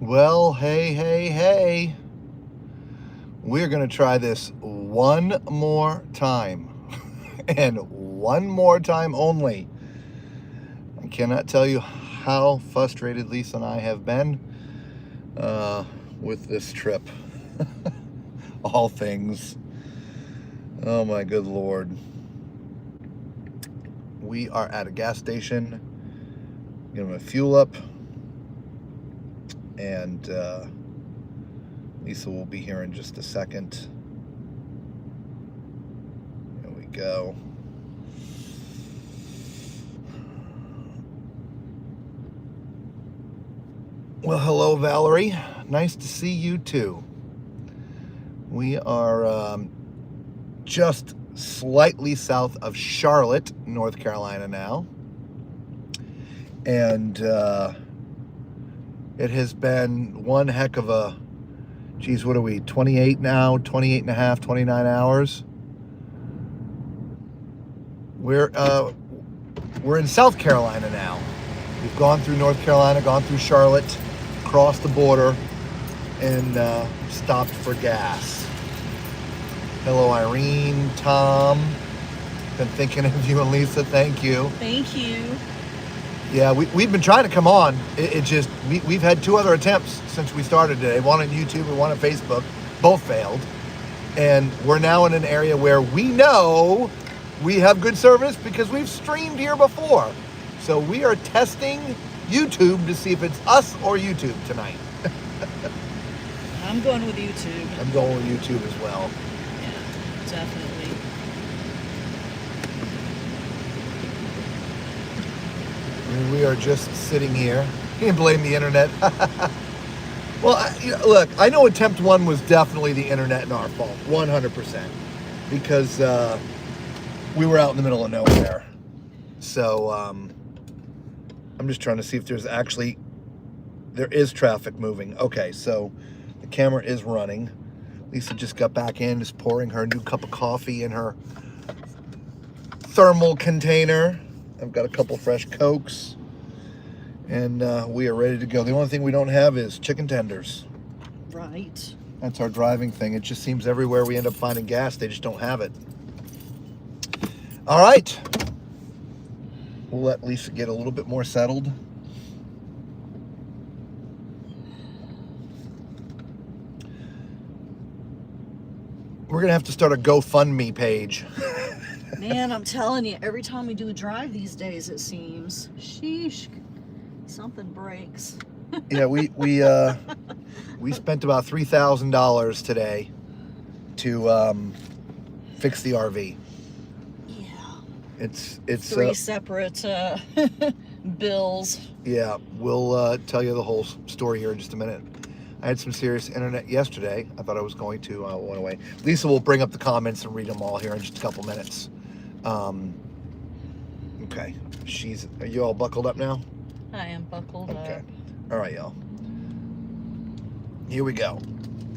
Well, hey. We're going to try this one more time. And one more time only. I cannot tell you how frustrated Lisa and I have been with this trip. All things. Oh my good Lord. We are at a gas station. Gonna fuel up. And Lisa will be here in just a second. There we go. Well, hello, Valerie. Nice to see you too. We are just slightly south of Charlotte, North Carolina now. And it has been one heck of a, geez, what are we, 28 now, 28 and a half, 29 hours. We're in South Carolina now. We've gone through North Carolina, gone through Charlotte, crossed the border, and stopped for gas. Hello, Irene, Tom. Been thinking of you and Lisa. Thank you. Thank you. Yeah, we've been trying to come on. It just, we've had two other attempts since we started today. One on YouTube and one on Facebook. Both failed. And we're now in an area where we know we have good service because we've streamed here before. So we are testing YouTube to see if it's us or YouTube tonight. I'm going with YouTube. I'm going with YouTube as well. Yeah, definitely. We are just sitting here. You can blame the internet. Well, look, I know attempt one was definitely the internet and our fault, 100%, because we were out in the middle of nowhere. So I'm just trying to see if there is traffic moving. Okay, so the camera is running. Lisa just got back in, is pouring her new cup of coffee in her thermal container. I've got a couple fresh Cokes, and we are ready to go. The only thing we don't have is chicken tenders. Right. That's our driving thing. It just seems everywhere we end up finding gas, they just don't have it. All right. We'll let Lisa get a little bit more settled. We're going to have to start a GoFundMe page. Man, I'm telling you, every time we do a drive these days, it seems, sheesh, something breaks. Yeah, we spent about $3,000 today to fix the RV. Yeah. It's three separate bills. Yeah, we'll tell you the whole story here in just a minute. I had some serious internet yesterday. I thought I was going to went away. Lisa will bring up the comments and read them all here in just a couple minutes. Okay, are you all buckled up now? I am buckled up. Okay, all right, y'all. Here we go.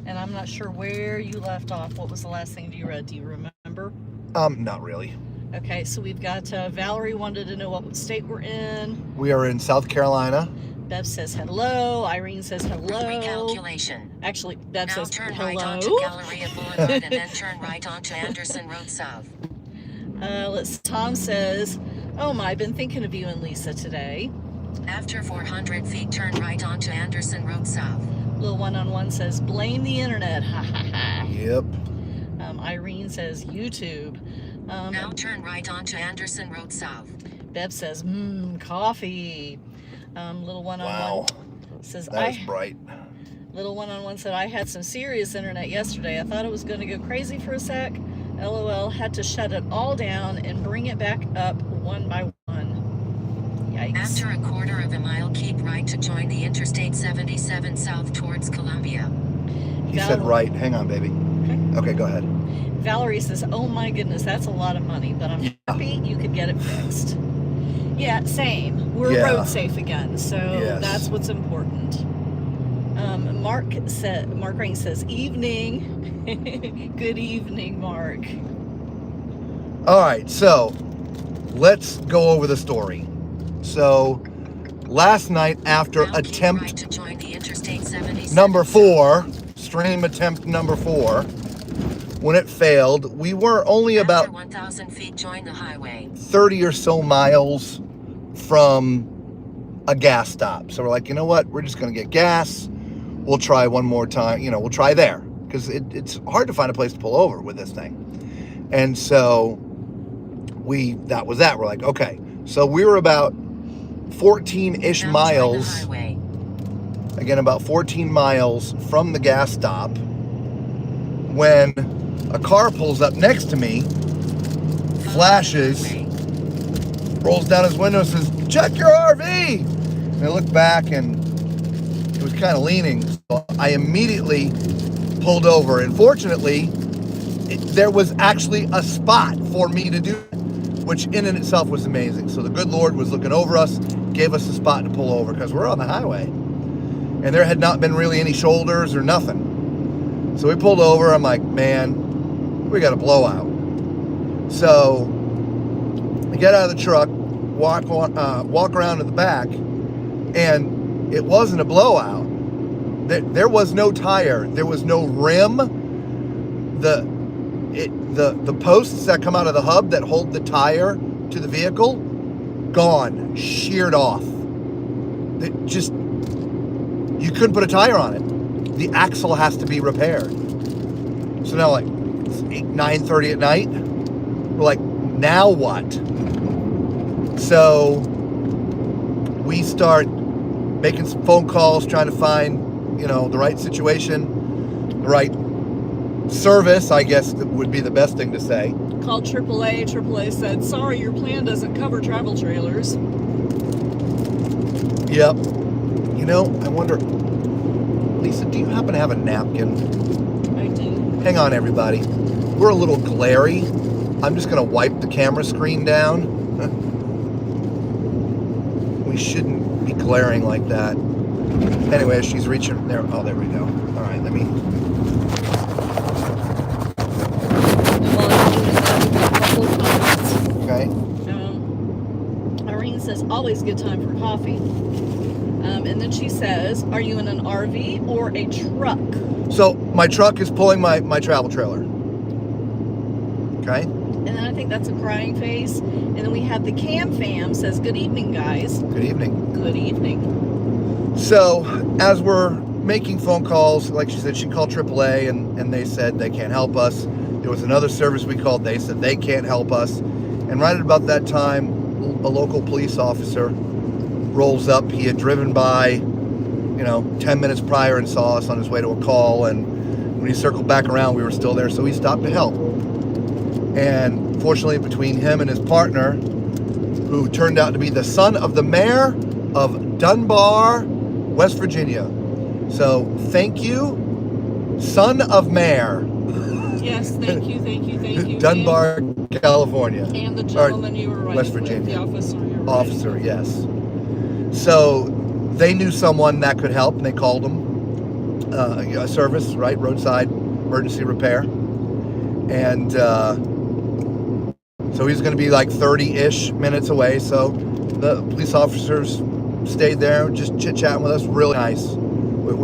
And I'm not sure where you left off. What was the last thing you read? Do you remember? Not really. Okay, so we've got Valerie wanted to know what state we're in. We are in South Carolina. Bev says hello. Irene says hello. Recalculation. Actually, Bev now says turn hello. right onto Galleria Boulevard and then turn right onto Anderson Road South. Tom says, oh my, I've been thinking of you and Lisa today. After 400 feet, turn right onto Anderson Road South. Little one-on-one says, blame the internet. Ha ha ha. Yep. Irene says, YouTube. Now turn right onto Anderson Road South. Bev says, coffee. Little one-on-one says, that is bright. Little one-on-one said, I had some serious internet yesterday. I thought it was going to go crazy for a sec. LOL, had to shut it all down and bring it back up one by one. Yikes. After a quarter of a mile, keep right to join the Interstate 77 south towards Columbia. He said right. Hang on, baby. Okay, go ahead. Valerie says, oh my goodness, that's a lot of money, but I'm happy you could get it fixed. Yeah, same. We're road safe again, so that's what's important. Mark Rain says, evening. Good evening, Mark. All right, so let's go over the story. So last night after attempt Interstate 77 number 4, stream attempt number 4, when it failed, we were only After about 1,000 feet, join the highway. 30 or so miles from a gas stop. So we're like, you know what? We're just going to get gas. We'll try one more time. You know, we'll try there. Because it's hard to find a place to pull over with this thing. And so that was that. We're like, okay. So we were about 14-ish Now miles. join the highway. Again, about 14 miles from the gas stop when a car pulls up next to me, flashes, rolls down his window and says, check your RV. And I look back and it was kind of leaning. So I immediately pulled over. And fortunately, there was actually a spot for me to do it, which in and itself was amazing. So the good Lord was looking over us, gave us a spot to pull over because we're on the highway. And there had not been really any shoulders or nothing. So we pulled over. I'm like, man, we got a blowout. So I get out of the truck, walk around to the back, and it wasn't a blowout. There was no tire. There was no rim. The posts that come out of the hub that hold the tire to the vehicle, gone, sheared off. You couldn't put a tire on it. The axle has to be repaired. So now, like, it's 9:30 at night. We're like, now what? So we start making some phone calls, trying to find, the right situation, the right service, I guess that would be the best thing to say. Called AAA. AAA said, sorry, your plan doesn't cover travel trailers. Yep. I wonder, Lisa, do you happen to have a napkin? I do. Hang on, everybody. We're a little glary. I'm just going to wipe the camera screen down. We shouldn't be glaring like that. Anyway, she's reaching there. Oh, there we go. All right, let me. Okay. Irene says, always good time for coffee. And then she says, are you in an RV or a truck? So my truck is pulling my travel trailer. Okay. And then I think that's a crying face. And then we have the Cam Fam says, good evening, guys. Good evening. Good evening. So as we're making phone calls, like she said, she called AAA and they said they can't help us. There was another service we called. They said they can't help us. And right at about that time, a local police officer rolls up. He had driven by, 10 minutes prior and saw us on his way to a call. And when he circled back around, we were still there. So he stopped to help. And fortunately, between him and his partner, who turned out to be the son of the mayor of Dunbar, West Virginia. So thank you, son of mayor. Yes, thank you. Dunbar, California. And the gentleman you were right West Virginia. With, the officer. Officer, yes. So they knew someone that could help, and they called him. A service, right? Roadside emergency repair. And so he's going to be like 30-ish minutes away. So the police officers stayed there, just chit-chatting with us. Really nice. It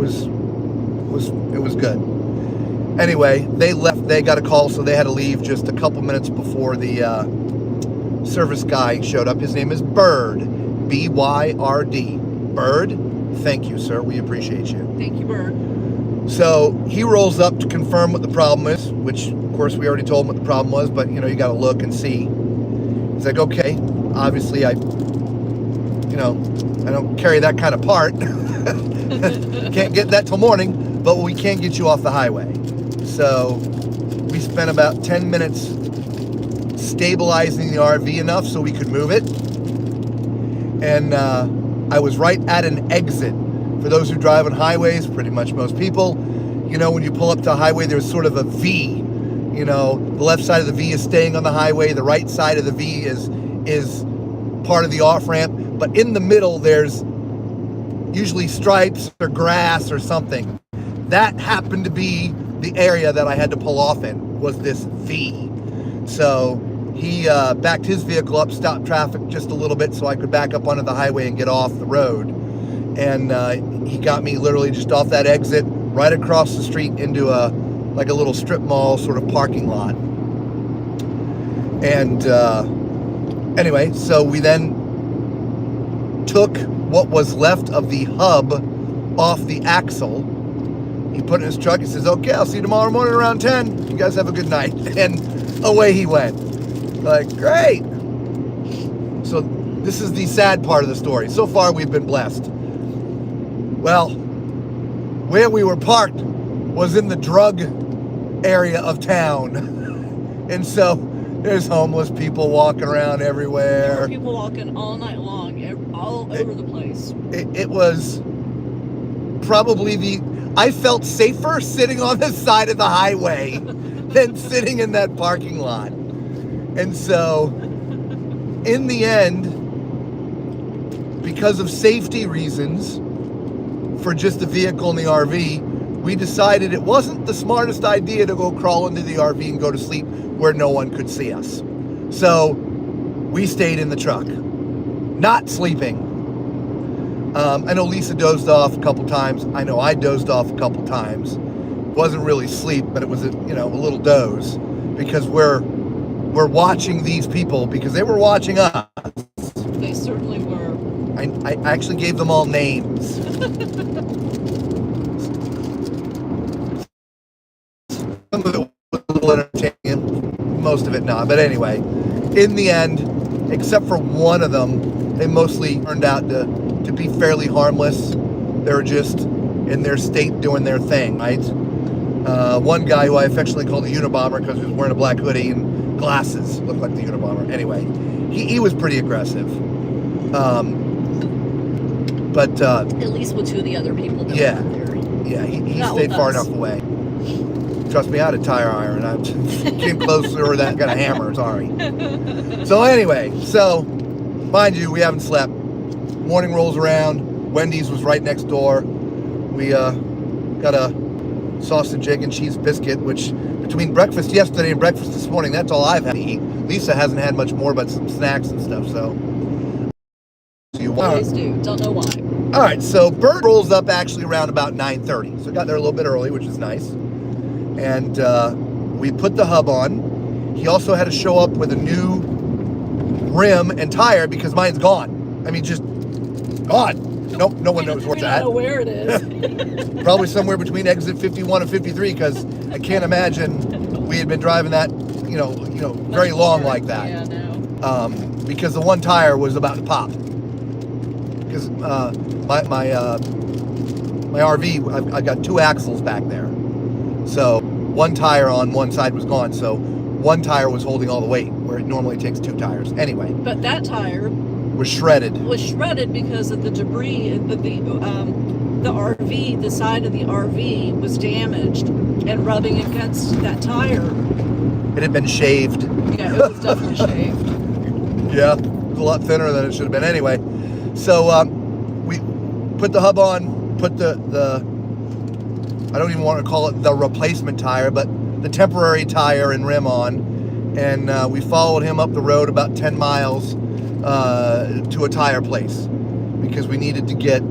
was good. Anyway, they left. They got a call, so they had to leave just a couple minutes before the service guy showed up. His name is Bird, B-Y-R-D. Bird, thank you, sir. We appreciate you. Thank you, Bird. So he rolls up to confirm what the problem is, which, of course, we already told him what the problem was, but, you got to look and see. He's like, okay, obviously I don't carry that kind of part. Can't get that till morning, but we can get you off the highway. So we spent about 10 minutes stabilizing the RV enough so we could move it. And I was right at an exit. For those who drive on highways, pretty much most people, when you pull up to a highway, there's sort of a V. The left side of the V is staying on the highway. The right side of the V is part of the off-ramp. But in the middle, there's usually stripes or grass or something. That happened to be the area that I had to pull off in, was this V. So he backed his vehicle up, stopped traffic just a little bit so I could back up onto the highway and get off the road. And he got me literally just off that exit, right across the street into a little strip mall sort of parking lot. And anyway, so we then took what was left of the hub off the axle. He put it in his truck. He says, okay, I'll see you tomorrow morning around 10. You guys have a good night. And away he went. Like, great. So this is the sad part of the story. So far, we've been blessed. Well, where we were parked was in the drug area of town. And so there's homeless people walking around everywhere. There were people walking all night long, all over the place. It was probably I felt safer sitting on the side of the highway than sitting in that parking lot. And so, in the end, because of safety reasons for just the vehicle and the RV, we decided it wasn't the smartest idea to go crawl into the RV and go to sleep where no one could see us. So, we stayed in the truck, not sleeping. I know Lisa dozed off a couple times. I know I dozed off a couple times. Wasn't really sleep, but it was a little doze, because we're watching these people because they were watching us. They certainly were. I actually gave them all names. Some of it was a little entertaining, most of it not. But anyway, in the end, except for one of them, they mostly turned out to be fairly harmless. They were just in their state doing their thing, right? One guy who I affectionately called the Unabomber because he was wearing a black hoodie and glasses, looked like the Unabomber. Anyway, he was pretty aggressive. But at least with two of the other people that yeah, were there. Yeah, he stayed far enough away. Trust me, I had a tire iron. I came closer with that, got a hammer, sorry. So anyway, mind you, we haven't slept. Morning rolls around. Wendy's was right next door. We got a sausage, egg, and cheese biscuit, which between breakfast yesterday and breakfast this morning, that's all I've had to eat. Lisa hasn't had much more but some snacks and stuff, so you always do. Don't know why. All right, so Bird rolls up actually around about 9:30. So got there a little bit early, which is nice. And we put the hub on. He also had to show up with a new rim and tire because mine's gone. I mean, just gone. Nope, no one knows where it's at. I don't know where it is. Probably somewhere between exit 51 and 53, because I can't imagine we had been driving that, very long like that. Yeah, no. Because the one tire was about to pop. Because my RV, I got two axles back there. So one tire on one side was gone. So one tire was holding all the weight, where it normally takes two tires. Anyway. But that tire was shredded because of the debris. The RV, the side of the RV was damaged and rubbing against that tire. It had been shaved. Yeah, it was definitely shaved. Yeah, it was a lot thinner than it should have been. Anyway, so we put the hub on, put the I don't even want to call it the replacement tire, but the temporary tire and rim on, and we followed him up the road about 10 miles to a tire place because we needed to get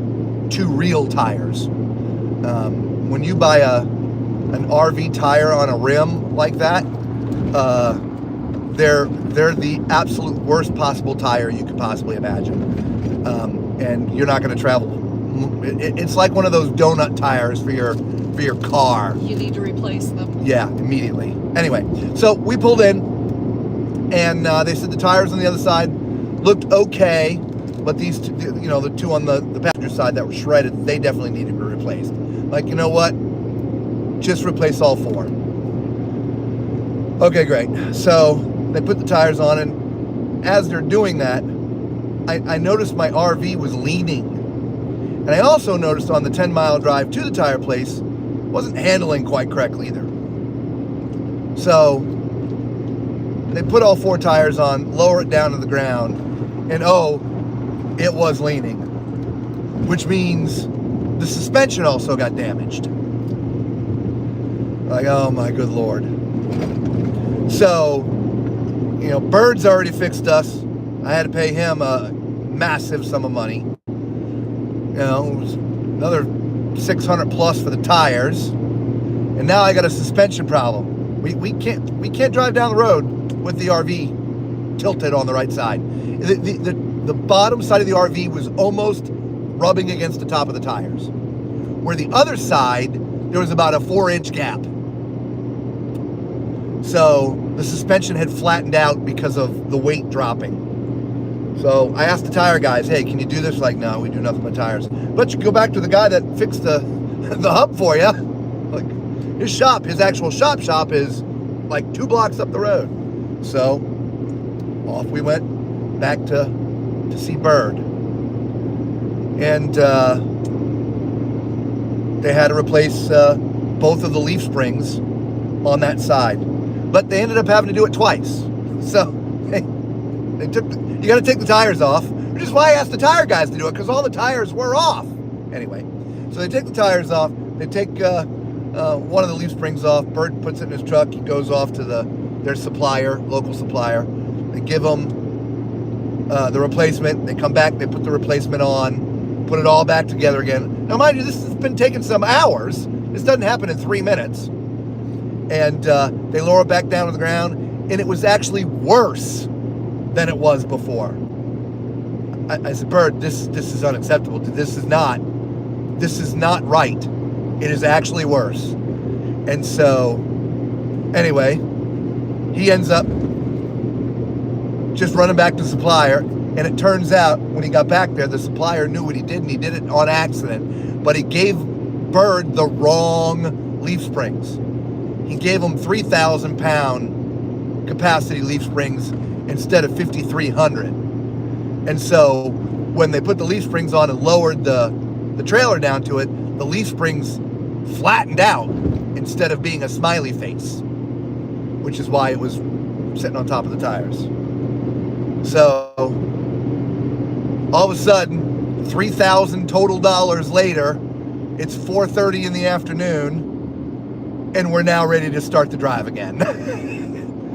two real tires. When you buy an RV tire on a rim like that, they're the absolute worst possible tire you could possibly imagine, and you're not going to travel. It's like one of those donut tires for your car. You need to replace them. Yeah, immediately. Anyway, so we pulled in, and they said the tires on the other side looked okay, but these two, the two on the passenger side that were shredded, they definitely needed to be replaced. Like, you know what? Just replace all four. Okay, great. So they put the tires on, and as they're doing that, I noticed my RV was leaning. And I also noticed on the 10-mile drive to the tire place, wasn't handling quite correctly either. So they put all four tires on, lower it down to the ground, and it was leaning, which means the suspension also got damaged. Like, oh my good Lord. So, Bird's already fixed us. I had to pay him a massive sum of money. it was another 600 plus for the tires, and now I got a suspension problem. We can't drive down the road with the RV tilted on the right side. The bottom side of the RV was almost rubbing against the top of the tires, where the other side there was about a 4-inch gap. So the suspension had flattened out because of the weight dropping. So I asked the tire guys, hey, can you do this? Like, no, we do nothing but tires. But you go back to the guy that fixed the hub for you. Like, his actual shop is like 2 blocks up the road. So off we went back to see Bird. And they had to replace both of the leaf springs on that side. But they ended up having to do it twice. So you got to take the tires off, which is why I asked the tire guys to do it, because all the tires were off. Anyway, so they take the tires off. They take one of the leaf springs off. Bird puts it in his truck. He goes off to their supplier, local supplier. They give them the replacement. They come back. They put the replacement on, put it all back together again. Now, mind you, this has been taking some hours. This doesn't happen in 3 minutes. And they lower it back down to the ground, and it was actually worse than it was before. I said, Bird, this is unacceptable. This is not right. It is actually worse. And so, anyway, he ends up just running back to the supplier, and it turns out when he got back there, the supplier knew what he did, and he did it on accident, but he gave Bird the wrong leaf springs. He gave him 3,000 pound capacity leaf springs instead of 5,300. And so when they put the leaf springs on and lowered the trailer down to it, the leaf springs flattened out instead of being a smiley face, which is why it was sitting on top of the tires. So all of a sudden, $3,000 total dollars later, it's 4:30 in the afternoon, and we're now ready to start the drive again.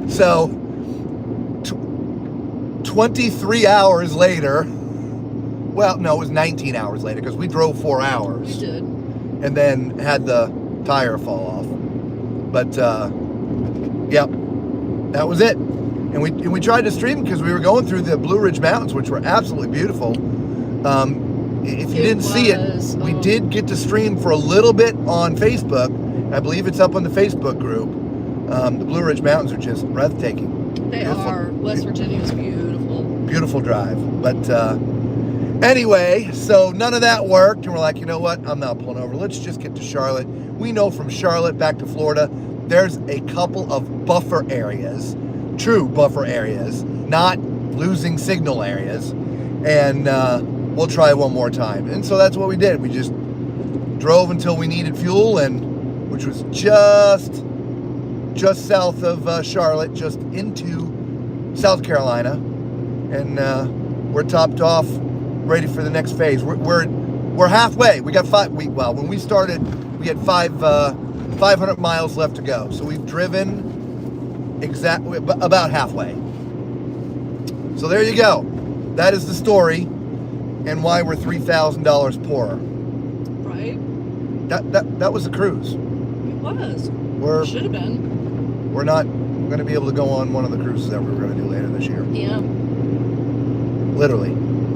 So 23 hours later, well, no, it was 19 hours later, because we drove 4 hours. We did. And then had the tire fall off. But, yep, that was it. And we tried to stream because we were going through the Blue Ridge Mountains, which were absolutely beautiful. If you didn't see it, we did get to stream for a little bit on Facebook. I believe it's up on the Facebook group. The Blue Ridge Mountains are just breathtaking. They are. West Virginia is beautiful. Beautiful drive. But anyway, so none of that worked. And we're like, you know what? I'm not pulling over. Let's just get to Charlotte. We know from Charlotte back to Florida, there's a couple of buffer areas, true buffer areas, not losing signal areas. And we'll try one more time. And so that's what we did. We just drove until we needed fuel, and which was just south of Charlotte, just into South Carolina, and we're topped off, ready for the next phase. We're halfway. We got when we started, we had 500 miles left to go. So we've driven exactly about halfway. So there you go. That is the story, and why we're $3,000 poorer. Right. That was a cruise. It was. Should have been. We're not going to be able to go on one of the cruises that we were going to do later this year. Yeah. Literally.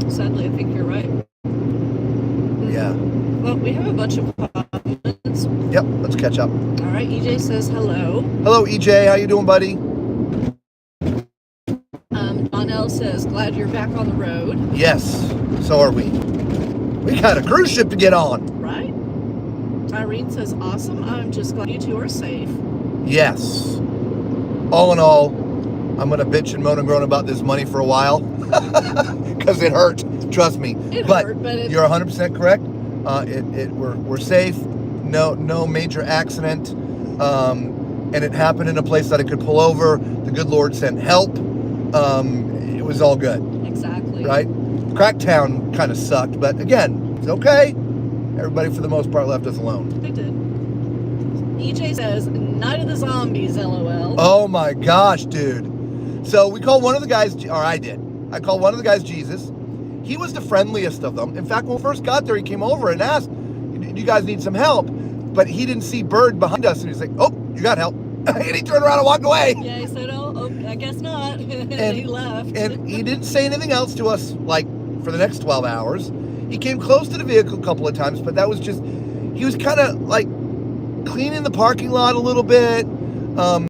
Sadly, I think you're right. Yeah. Well, we have a bunch of comments. Yep, let's catch up. All right, EJ says hello. Hello, EJ. How you doing, buddy? Donnell says, glad you're back on the road. Yes, so are we. We got a cruise ship to get on. Right. Irene says, awesome. I'm just glad you two are safe. Yes. All in all, I'm going to bitch and moan and groan about this money for a while. Because it hurt. Trust me. It hurt, but you're 100% correct. We're safe. No major accident. And it happened in a place that I could pull over. The good Lord sent help. It was all good. Exactly. Right? Cracktown kind of sucked, but again, it's okay. Everybody, for the most part, left us alone. They did. EJ says, Night of the Zombies, LOL. Oh my gosh, dude. So we called one of the guys, or I did. I called one of the guys Jesus. He was the friendliest of them. In fact, when we first got there, he came over and asked, "Do you guys need some help?" But he didn't see Bird behind us, and he's like, "Oh, you got help." And he turned around and walked away. Yeah, he said, oh, I guess not. And he left. And he didn't say anything else to us, like, for the next 12 hours. He came close to the vehicle a couple of times, but that was just, he was kind of, like, cleaning the parking lot a little bit.